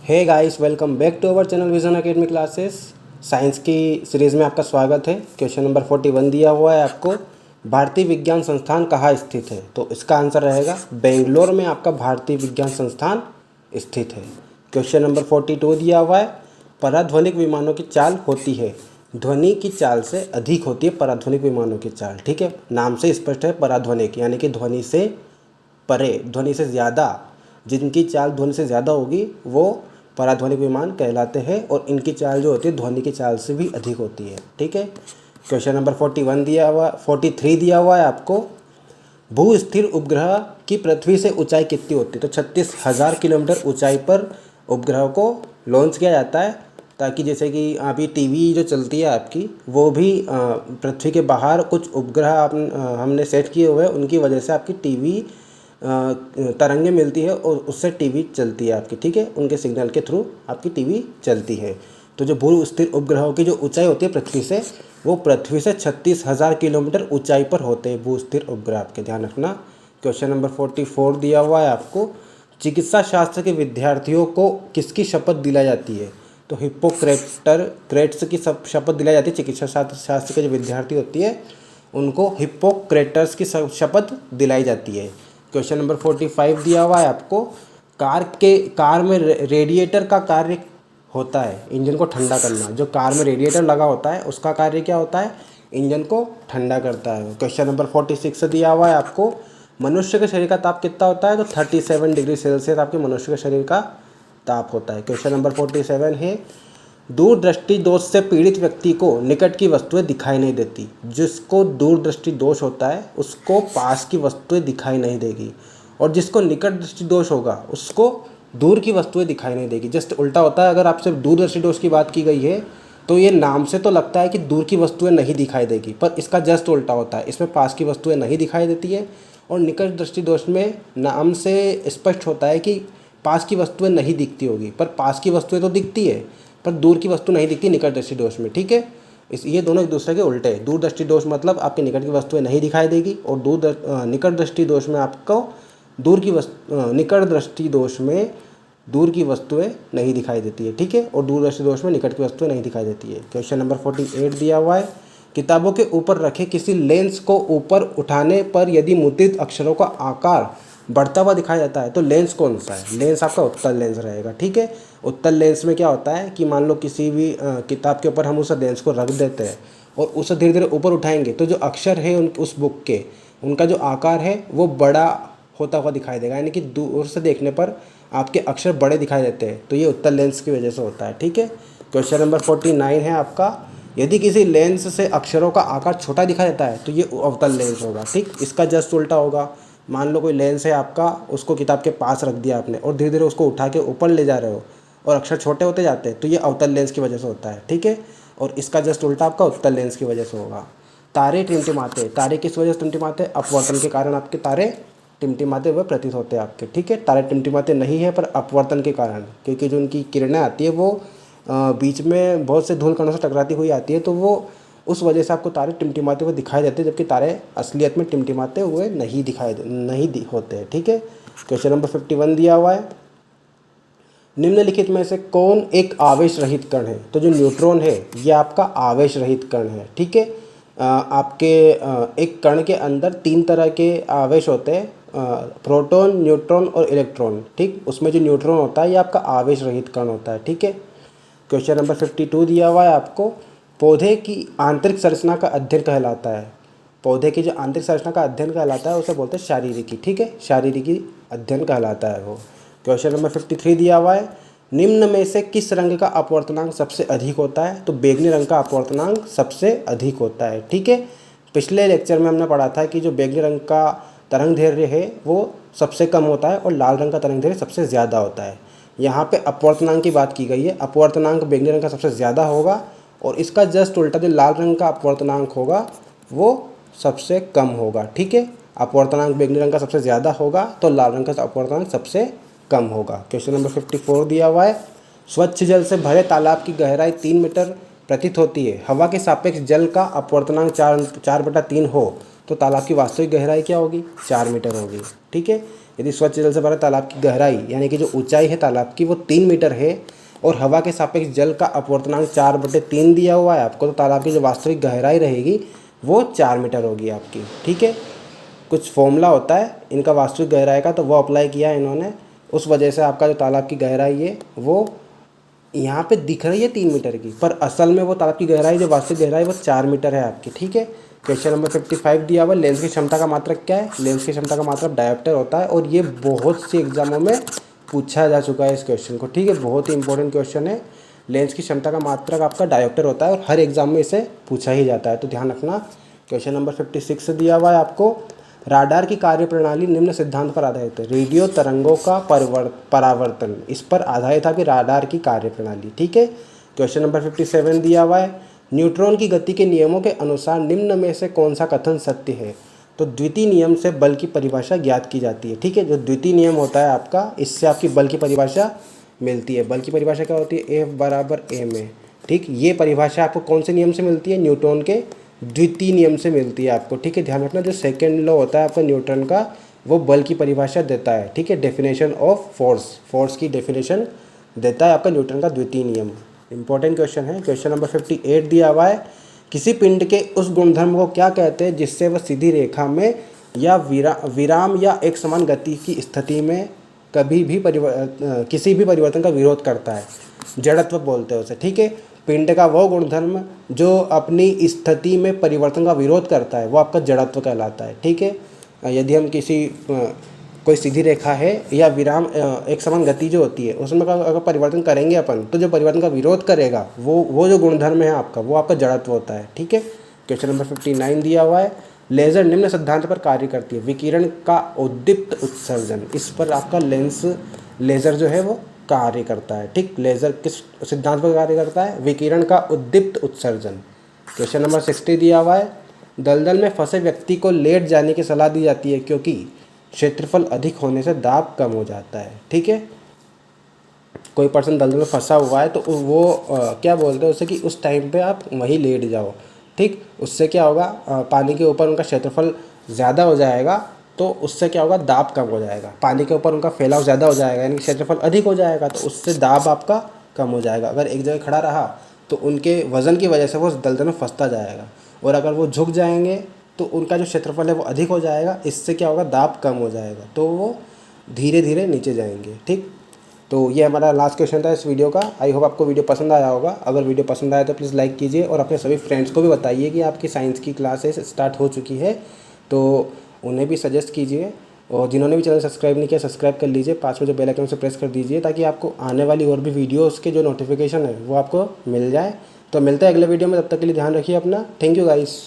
Hey guys, welcome back to our channel Vision Academy classes. Science की series में आपका स्वागत है। क्वेश्चन नंबर 41 दिया हुआ है आपको, भारतीय विज्ञान संस्थान कहाँ स्थित है? तो इसका आंसर रहेगा बेंगलोर में आपका भारतीय विज्ञान संस्थान स्थित है। क्वेश्चन नंबर 42 दिया हुआ है, पराध्वनिक विमानों की चाल होती है। ध्वनि की चाल से अधिक होती है पराध्वनिक विमानों की चाल। ठीक है, नाम से स्पष्ट है, पराध्वनिक यानी कि ध्वनि से परे, ध्वनि से ज़्यादा, जिनकी चाल ध्वनि से ज़्यादा होगी वो पराध्वनिक विमान कहलाते हैं, और इनकी चाल जो होती है ध्वनि की चाल से भी अधिक होती है। ठीक है, क्वेश्चन नंबर 41 दिया हुआ, 43 दिया हुआ है आपको, भू स्थिर उपग्रह की पृथ्वी से ऊंचाई कितनी होती है? तो 36,000 किलोमीटर ऊंचाई पर उपग्रह को लॉन्च किया जाता है, ताकि जैसे कि अभी टीवी जो चलती है आपकी, वो भी पृथ्वी के बाहर कुछ उपग्रह हमने सेट किए हुए हैं, उनकी वजह से आपकी टीवी तरंगें मिलती है और उससे टीवी चलती है आपकी। ठीक है, उनके सिग्नल के थ्रू आपकी टीवी चलती है। तो जो भू स्थिर उपग्रहों की जो ऊंचाई होती है पृथ्वी से, वो पृथ्वी से 36,000 किलोमीटर ऊंचाई पर होते हैं भू स्थिर उपग्रह, आपके ध्यान रखना। क्वेश्चन नंबर 44 दिया हुआ है आपको, चिकित्सा शास्त्र के विद्यार्थियों को किसकी शपथ दिलाई जाती है? तो हिप्पोक्रेट्स की शपथ दिलाई जाती है। चिकित्सा शास्त्र के जो विद्यार्थी होती है उनको हिप्पोक्रेटस की शपथ दिलाई जाती है। क्वेश्चन नंबर 45 दिया हुआ है आपको, कार में रेडिएटर का कार्य होता है इंजन को ठंडा करना। जो कार में रेडिएटर लगा होता है उसका कार्य क्या होता है? इंजन को ठंडा करता है। क्वेश्चन नंबर 46 दिया हुआ है आपको, मनुष्य के शरीर का ताप कितना होता है? तो 37 डिग्री सेल्सियस आपके मनुष्य के शरीर का ताप होता है। क्वेश्चन नंबर 47 है, दूरदृष्टि दोष से पीड़ित व्यक्ति को निकट की वस्तुएं दिखाई नहीं देती। जिसको दूरदृष्टि दोष होता है उसको पास की वस्तुएं दिखाई नहीं देगी, और जिसको निकट दृष्टि दोष होगा उसको दूर की वस्तुएं दिखाई नहीं देगी। जस्ट उल्टा होता है। अगर आपसे दूरदृष्टि दोष की बात की गई है तो ये नाम से तो लगता है कि दूर की वस्तुएं नहीं दिखाई देगी, पर इसका जस्ट उल्टा होता है। इसमें पास की वस्तुएं नहीं दिखाई देती है, और निकट दृष्टि दोष में नाम से स्पष्ट होता है कि पास की वस्तुएं नहीं दिखती होगी, पर पास की वस्तुएं तो दिखती है, पर दूर की वस्तु नहीं दिखती निकट दृष्टि दोष में। ठीक है, ये दोनों एक दूसरे के उल्टे हैं। दूर दृष्टि दोष मतलब आपके निकट की वस्तुएं नहीं दिखाई देगी, और निकट दृष्टि दोष में आपको निकट दृष्टि दोष में दूर की वस्तुएं नहीं दिखाई देती है। ठीक है, और दूरदृष्टि दोष में निकट की वस्तुएं नहीं दिखाई देती है। क्वेश्चन नंबर 48 दिया हुआ है, किताबों के ऊपर रखे किसी लेंस को ऊपर उठाने पर यदि मुद्रित अक्षरों का आकार बढ़ता हुआ दिखाई देता है तो लेंस कौन सा है? लेंस आपका उत्तल लेंस रहेगा। ठीक है, उत्तल लेंस में क्या होता है कि मान लो किसी भी किताब के ऊपर हम उस लेंस को रख देते हैं और उसे धीरे धीरे ऊपर उठाएंगे तो जो अक्षर है उस बुक के, उनका जो आकार है वो बड़ा होता हुआ दिखाई देगा, यानी कि दूर से देखने पर आपके अक्षर बड़े दिखाई देते हैं। तो ये उत्तल लेंस की वजह से होता है। ठीक है, क्वेश्चन नंबर 49 है आपका, यदि किसी लेंस से अक्षरों का आकार छोटा दिखाई देता है तो ये अवतल लेंस होगा। ठीक, इसका जस्ट उल्टा होगा। मान लो कोई लेंस है आपका, उसको किताब के पास रख दिया आपने और धीरे धीरे उसको उठा के ऊपर ले जा रहे हो और अक्षर छोटे होते जाते हैं, तो ये अवतल लेंस की वजह से होता है। ठीक है, और इसका जस्ट उल्टा आपका उत्तल लेंस की वजह से होगा। तारे टिमटिमाते, तारे किस वजह से टिमटिमाते? अपवर्तन के कारण आपके तारे टिमटिमाते हुए प्रतीत होते हैं आपके। ठीक है, तारे टिमटिमाते नहीं है पर अपवर्तन के कारण, क्योंकि जो उनकी किरणें आती है वो बीच में बहुत से धूल कणों से टकराती हुई आती है, तो वो उस वजह से आपको तारे टिमटिमाते हुए दिखाई देते हैं, जबकि तारे असलियत में टिमटिमाते हुए नहीं होते हैं। ठीक है, क्वेश्चन नंबर 51 दिया हुआ है, निम्नलिखित में से कौन एक आवेश रहित कण है? तो जो न्यूट्रॉन है ये आपका आवेश रहित कण है। ठीक है, आपके एक कण के अंदर 3 तरह के आवेश होते हैं, प्रोटॉन, न्यूट्रॉन और इलेक्ट्रॉन। ठीक, उसमें जो न्यूट्रॉन होता है ये आपका आवेश रहित कण होता है। ठीक है, क्वेश्चन नंबर 52 दिया हुआ है आपको, पौधे की आंतरिक संरचना का अध्ययन कहलाता है। पौधे की जो आंतरिक संरचना का अध्ययन कहलाता है उसे बोलते हैं शारीरिकी। ठीक है, शारीरिकी अध्ययन कहलाता है वो। क्वेश्चन नंबर 53 दिया हुआ है, निम्न में से किस रंग का अपवर्तनांक सबसे अधिक होता है? तो बैंगनी रंग का अपवर्तनांक सबसे अधिक होता है। ठीक है, पिछले लेक्चर में हमने पढ़ा था कि जो बैंगनी रंग का तरंग दैर्घ्य है वो सबसे कम होता है और लाल रंग का तरंग दैर्घ्य सबसे ज़्यादा होता है। यहाँ पे अपवर्तनांक की बात की गई है। अपवर्तनांक बैंगनी रंग का सबसे ज़्यादा होगा, और इसका जस्ट उल्टा जो लाल रंग का अपवर्तनांक होगा वो सबसे कम होगा। ठीक है, अपवर्तनांक बैंगनी रंग का सबसे ज़्यादा होगा तो लाल रंग का अपवर्तनांक सबसे कम होगा। क्वेश्चन नंबर 54 दिया हुआ है, स्वच्छ जल से भरे तालाब की गहराई 3 मीटर प्रतीत होती है। हवा के सापेक्ष जल का अपवर्तनांक 4/3 हो तो तालाब की वास्तविक गहराई क्या होगी, 4 मीटर होगी। ठीक है, यदि स्वच्छ जल से भरा तालाब की गहराई यानी कि जो ऊंचाई है तालाब की वो 3 मीटर है और हवा के सापेक्ष जल का अपवर्तनांक 4/3 दिया हुआ है आपको, तो तालाब की जो वास्तविक गहराई रहेगी वो 4 मीटर होगी आपकी। ठीक है, कुछ फॉर्मूला होता है इनका वास्तविक गहराई का, तो वो अप्लाई किया है इन्होंने, उस वजह से आपका जो तालाब की गहराई है वो यहाँ पे दिख रही है 3 मीटर की, पर असल में वो तालाब की गहराई जो वास्तविक गहराई वो 4 मीटर है आपकी। ठीक है, क्वेश्चन नंबर 55 दिया हुआ, लेंस की क्षमता का मात्रक क्या है। लेंस की क्षमता का मात्रक डायोप्टर होता है और ये बहुत सी एग्जामों में पूछा जा चुका है इस क्वेश्चन को। ठीक है, बहुत ही इंपॉर्टेंट क्वेश्चन है। लेंस की क्षमता का मात्रक आपका डायोप्टर होता है और हर एग्जाम में इसे पूछा ही जाता है, तो ध्यान रखना। क्वेश्चन नंबर 56 दिया हुआ है आपको, राडार की कार्यप्रणाली निम्न सिद्धांत पर आधारित है। रेडियो तरंगों का परावर्तन, इस पर आधारित था कि राडार की कार्यप्रणाली। ठीक है, क्वेश्चन नंबर 57 दिया हुआ है, न्यूट्रॉन की गति के नियमों के अनुसार निम्न में से कौन सा कथन सत्य है। तो द्वितीय नियम से बल की परिभाषा ज्ञात की जाती है। ठीक है, जो द्वितीय नियम होता है आपका, इससे आपकी बल की परिभाषा मिलती है। बल की परिभाषा क्या होती है, F बराबर m है। ठीक, ये परिभाषा आपको कौन से नियम से मिलती है, न्यूटन के द्वितीय नियम से मिलती है आपको। ठीक है, ध्यान रखना, जो सेकेंड लॉ होता है आपका न्यूटन का, वो बल की परिभाषा देता है। ठीक है, डेफिनेशन ऑफ फोर्स, फोर्स की डेफिनेशन देता है आपका न्यूटन का द्वितीय नियम। इंपॉर्टेंट क्वेश्चन है। क्वेश्चन नंबर 58 दिया हुआ है, किसी पिंड के उस गुणधर्म को क्या कहते हैं जिससे वह सीधी रेखा में या विराम या एक समान गति की स्थिति में कभी भी किसी भी परिवर्तन का विरोध करता है। जड़त्व बोलते हैं उसे। ठीक है, पिंड का वो गुणधर्म जो अपनी स्थिति में परिवर्तन का विरोध करता है वो आपका जड़त्व कहलाता है। ठीक है, यदि हम किसी कोई सीधी रेखा है या विराम एक समान गति जो होती है उसमें अगर परिवर्तन करेंगे अपन, तो जो परिवर्तन का विरोध करेगा वो जो गुणधर्म है आपका, वो आपका जड़त्व होता है। ठीक है, क्वेश्चन नंबर 59 दिया हुआ है, लेज़र निम्न सिद्धांत पर कार्य करती है। विकिरण का उद्दीप्त उत्सर्जन, इस पर आपका लेज़र जो है वो कार्य करता है। ठीक, लेज़र किस सिद्धांत पर कार्य करता है, विकिरण का उद्दीप्त उत्सर्जन। क्वेश्चन नंबर 60 दिया हुआ है, दलदल में फंसे व्यक्ति को लेट जाने की सलाह दी जाती है क्योंकि क्षेत्रफल अधिक होने से दाब कम हो जाता है। ठीक है, कोई पर्सन दलदल में फंसा हुआ है तो वो क्या बोलते हैं उसे कि उस टाइम पे आप वहीं लेट जाओ। ठीक, उससे क्या होगा, पानी के ऊपर उनका क्षेत्रफल ज़्यादा हो जाएगा, तो उससे क्या होगा, दाब कम हो जाएगा। पानी के ऊपर उनका फैलाव ज़्यादा हो जाएगा यानी क्षेत्रफल अधिक हो जाएगा, तो उससे दाब आपका कम हो जाएगा। अगर एक जगह खड़ा रहा तो उनके वज़न की वजह से वो दलदल में फंसता जाएगा, और अगर वो झुक जाएंगे तो उनका जो क्षेत्रफल है वो अधिक हो जाएगा, इससे क्या होगा, दाब कम हो जाएगा, तो वो धीरे धीरे नीचे जाएंगे। ठीक, तो ये हमारा लास्ट क्वेश्चन था इस वीडियो का। आई होप आपको वीडियो पसंद आया होगा। अगर वीडियो पसंद आया तो प्लीज़ लाइक कीजिए और अपने सभी फ्रेंड्स को भी बताइए कि आपकी साइंस की क्लासेस स्टार्ट हो चुकी है, तो उन्हें भी सजेस्ट कीजिए। और जिन्होंने भी चैनल सब्सक्राइब नहीं किया, सब्सक्राइब कर लीजिए, पास में जो बेल आइकन से प्रेस कर दीजिए ताकि आपको आने वाली और भी वीडियोज़ के जो नोटिफिकेशन है वो आपको मिल जाए। तो मिलता है अगले वीडियो में, तब तक के लिए ध्यान रखिए अपना। Thank you guys.